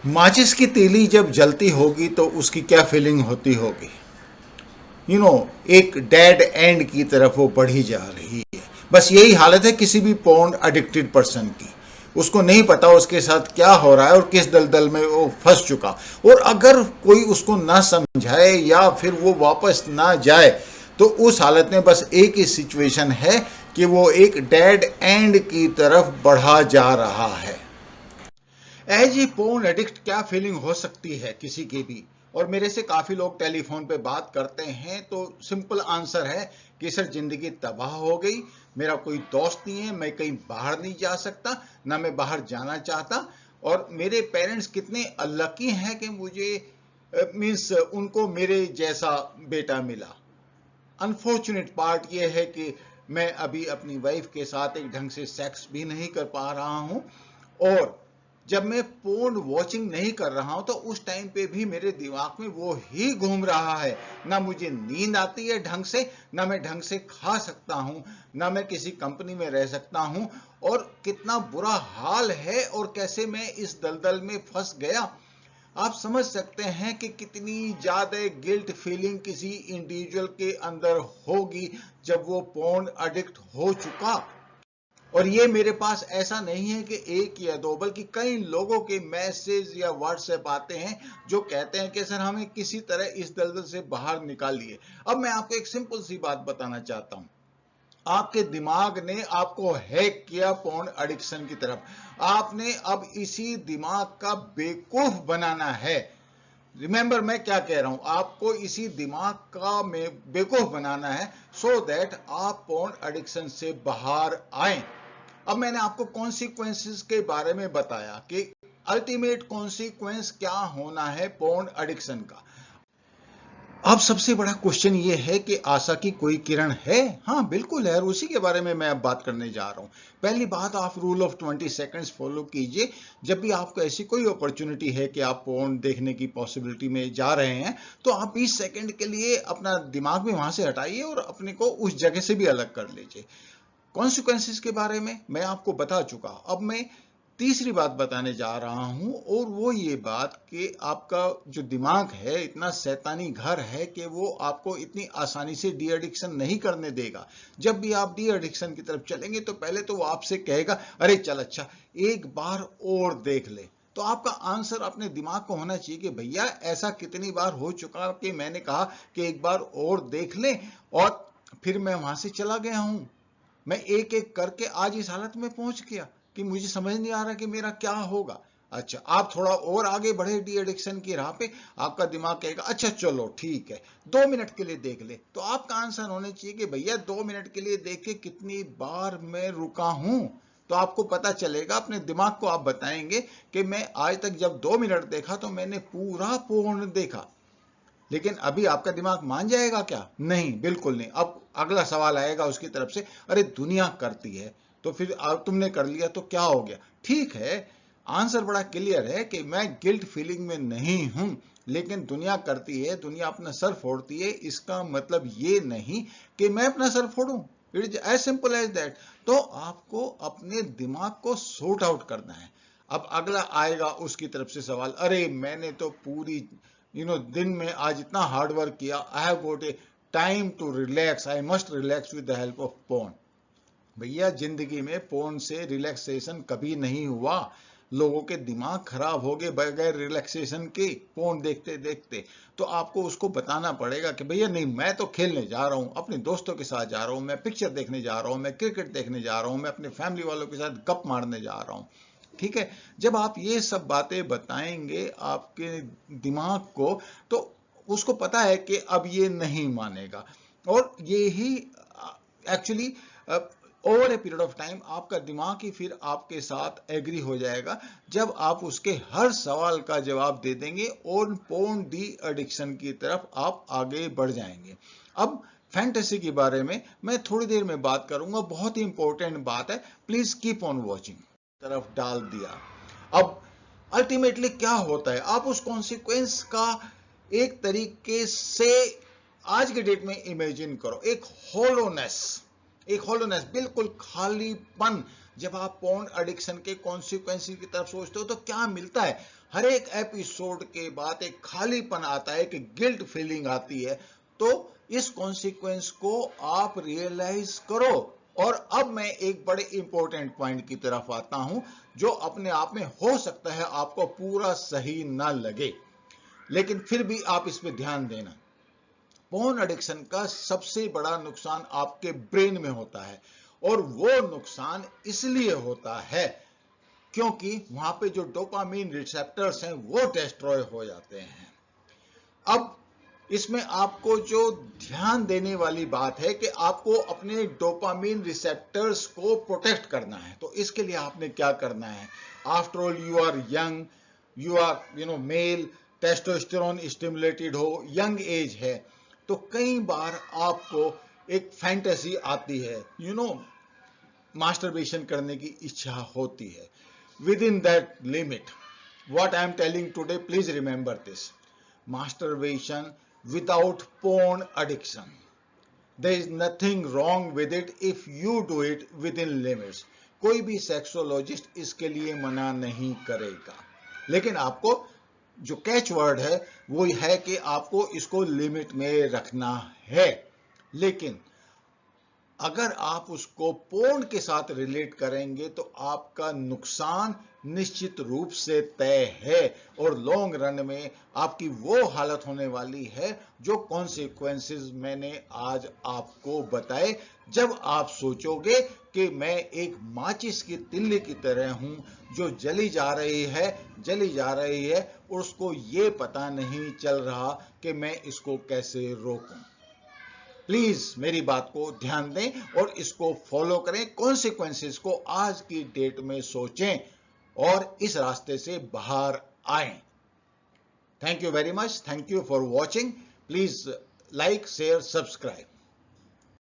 माचिस की तीली जब जलती होगी तो उसकी क्या फीलिंग होती होगी। एक डेड एंड की तरफ वो बढ़ी जा रही है। बस यही हालत है किसी भी पोर्न एडिक्टेड पर्सन की। उसको नहीं पता उसके साथ क्या हो रहा है और किस दलदल में वो फंस चुका। और अगर कोई उसको ना समझाए या फिर वो वापस ना जाए तो उस हालत में बस एक ही सिचुएशन है कि वो एक डेड एंड की तरफ बढ़ा जा रहा है। एज ए पोर्न एडिक्ट क्या फीलिंग हो सकती है किसी की भी। और मेरे से काफी लोग टेलीफोन पे बात करते हैं तो सिंपल आंसर है कि सर जिंदगी तबाह हो गई, मेरा कोई दोस्त नहीं है, मैं कहीं बाहर नहीं जा सकता, ना मैं बाहर जाना चाहता। और मेरे पेरेंट्स कितने अनलकी हैं कि मुझे मीन्स उनको मेरे जैसा बेटा मिला। अनफॉर्चुनेट पार्ट ये है कि मैं अभी अपनी वाइफ के साथ एक ढंग से सेक्स भी नहीं कर पा रहा हूं। और जब मैं पोर्न वॉचिंग नहीं कर रहा हूं तो उस टाइम पे भी मेरे दिमाग में वो ही घूम रहा है। ना मुझे नींद आती है ढंग से, ना मैं ढंग से खा सकता हूं, ना मैं किसी कंपनी में रह सकता हूं। और कितना बुरा हाल है और कैसे मैं इस दलदल में फंस गया। आप समझ सकते हैं कि कितनी ज्यादा गिल्ट फीलिंग किसी इंडिविजुअल के अंदर होगी जब वो पोर्न एडिक्ट हो चुका। और ये मेरे पास ऐसा नहीं है कि एक या दो बल्कि कई लोगों के मैसेज या व्हाट्सएप आते हैं जो कहते हैं कि सर हमें किसी तरह इस दलदल से बाहर निकालिए। अब मैं आपको एक सिंपल सी बात बताना चाहता हूं। आपके दिमाग ने आपको हैक किया पोर्न एडिक्शन की तरफ। आपने अब इसी दिमाग का बेवकूफ बनाना है। रिमेंबर मैं क्या कह रहा हूं, आपको इसी दिमाग का में बेवकूफ बनाना है सो दैट आप पोर्न एडिक्शन से बाहर आए। अब मैंने आपको कॉन्सिक्वेंसेस के बारे में बताया कि अल्टीमेट कॉन्सिक्वेंस क्या होना है पोर्न एडिक्शन का। अब सबसे बड़ा क्वेश्चन ये है कि आशा की कोई किरण है। हाँ बिल्कुल है और उसी के बारे में मैं अब बात करने जा रहा हूं। पहली बात, आप रूल ऑफ 20 सेकंड्स फॉलो कीजिए। जब भी आपको ऐसी कोई अपॉर्चुनिटी है कि आप पोर्न देखने की पॉसिबिलिटी में जा रहे हैं तो आप 20 सेकंड के लिए अपना दिमाग भी वहां से हटाइए और अपने को उस जगह से भी अलग कर लीजिए। कॉन्सिक्वेंसेस के बारे में मैं आपको बता चुका। अब मैं तीसरी बात बताने जा रहा हूं और वो ये बात कि आपका जो दिमाग है इतना शैतानी घर है कि वो आपको इतनी आसानी से डी एडिक्शन नहीं करने देगा। जब भी आप डी एडिक्शन की तरफ चलेंगे तो पहले तो वो आपसे कहेगा अरे चल अच्छा एक बार और देख ले। तो आपका आंसर अपने दिमाग को होना चाहिए कि भैया ऐसा कितनी बार हो चुका कि मैंने कहा कि एक बार और देख ले और फिर मैं वहां से चला गया हूं। मैं एक एक करके आज इस हालत में पहुंच गया कि मुझे समझ नहीं आ रहा कि मेरा क्या होगा। अच्छा आप थोड़ा और आगे बढ़े डी एडिक्शन की राह पे, आपका दिमाग कहेगा अच्छा चलो ठीक है 2 मिनट के लिए देख ले। तो आपका आंसर होना चाहिए कि भैया 2 मिनट के लिए देख के कितनी बार मैं रुका हूं। तो आपको पता चलेगा, अपने दिमाग को आप बताएंगे कि मैं आज तक जब 2 मिनट देखा तो मैंने पूरा पूर्ण देखा। लेकिन अभी आपका दिमाग मान जाएगा क्या? नहीं, बिल्कुल नहीं। अब अगला सवाल आएगा उसकी तरफ से, अरे दुनिया करती है तो फिर तुमने कर लिया तो क्या हो गया? ठीक है, आंसर बड़ा क्लियर है कि मैं गिल्ट फीलिंग में नहीं हूं। लेकिन दुनिया करती है, दुनिया अपना सर फोड़ती है, इसका मतलब ये नहीं कि मैं अपना सर फोड़ूं। It is as simple as that. तो आपको अपने दिमाग को सॉर्ट आउट करना है। अब अगला आएगा उसकी तरफ से सवाल, अरे मैंने तो पूरी दिन में आज इतना हार्ड वर्क किया, I have got a time to relax, I must relax with the help of porn. भैया जिंदगी में पोर्न से रिलैक्सेशन कभी नहीं हुआ। लोगों के दिमाग खराब हो गए बगैर रिलैक्सेशन के पोर्न देखते देखते। तो आपको उसको बताना पड़ेगा कि भैया नहीं, मैं तो खेलने जा रहा हूं, अपने दोस्तों के साथ जा रहा हूं, मैं पिक्चर देखने जा रहा हूं, मैं क्रिकेट देखने जा रहा हूं, मैं अपने फैमिली वालों के साथ गप मारने जा रहा हूं। ठीक है, जब आप ये सब बातें बताएंगे आपके दिमाग को तो उसको पता है कि अब ये नहीं मानेगा। और ये ही actually over a period of time आपका दिमाग ही फिर आपके साथ एग्री हो जाएगा जब आप उसके हर सवाल का जवाब दे देंगे और पोर्न डी एडिक्शन की तरफ आप आगे बढ़ जाएंगे। अब फैंटेसी के बारे में मैं थोड़ी देर में बात करूंगा, बहुत ही इंपॉर्टेंट बात है, प्लीज कीप ऑन वॉचिंग। तरफ डाल दिया। अब अल्टीमेटली क्या होता है, आप उस कॉन्सिक्वेंस का एक तरीके से आज के डेट में इमेजिन करो, एक होलोनेस, एक होलोनेस, बिल्कुल खालीपन जब आप पोर्न एडिक्शन के कॉन्सिक्वेंसेस की तरफ सोचते हो तो क्या मिलता है? हर एक एपिसोड के बाद एक खालीपन आता है, एक गिल्ट फीलिंग आती है। तो इस कॉन्सिक्वेंस को आप रियलाइज करो। और अब मैं एक बड़े इंपॉर्टेंट पॉइंट की तरफ आता हूं, जो अपने आप में हो सकता है आपको पूरा सही ना लगे, लेकिन फिर भी आप इस पर ध्यान देना। पोर्न एडिक्शन का सबसे बड़ा नुकसान आपके ब्रेन में होता है, और वो नुकसान इसलिए होता है क्योंकि वहां पे जो डोपामीन रिसेप्टर्स हैं वो डिस्ट्रॉय हो जाते हैं। अब इसमें आपको जो ध्यान देने वाली बात है कि आपको अपने डोपामीन रिसेप्टर्स को प्रोटेक्ट करना है। तो इसके लिए आपने क्या करना है? After all you are young, you are male, testosterone stimulated हो, यंग एज है, तो कई बार आपको एक फैंटेसी आती है, मास्टरबेशन करने की इच्छा होती है। With in that limit, what I am telling today, please remember this: masturbation without porn addiction. There is nothing wrong with it if you do it within limits. कोई भी सेक्सोलॉजिस्ट इसके लिए मना नहीं करेगा, लेकिन आपको जो कैच वर्ड है वो है कि आपको इसको लिमिट में रखना है। लेकिन अगर आप उसको पोर्न के साथ रिलेट करेंगे तो आपका नुकसान निश्चित रूप से तय है, और लॉन्ग रन में आपकी वो हालत होने वाली है जो कॉन्सिक्वेंसेस मैंने आज आपको बताए। जब आप सोचोगे कि मैं एक माचिस की तिल्ली की तरह हूं जो जली जा रही है, और उसको ये पता नहीं चल रहा कि मैं इसको कैसे रोकूं। प्लीज मेरी बात को ध्यान दें और इसको फॉलो करें, कॉन्सिक्वेंसेस को आज की डेट में सोचें और इस रास्ते से बाहर आएं। Thank you very much, thank you for watching. Please like, share, subscribe.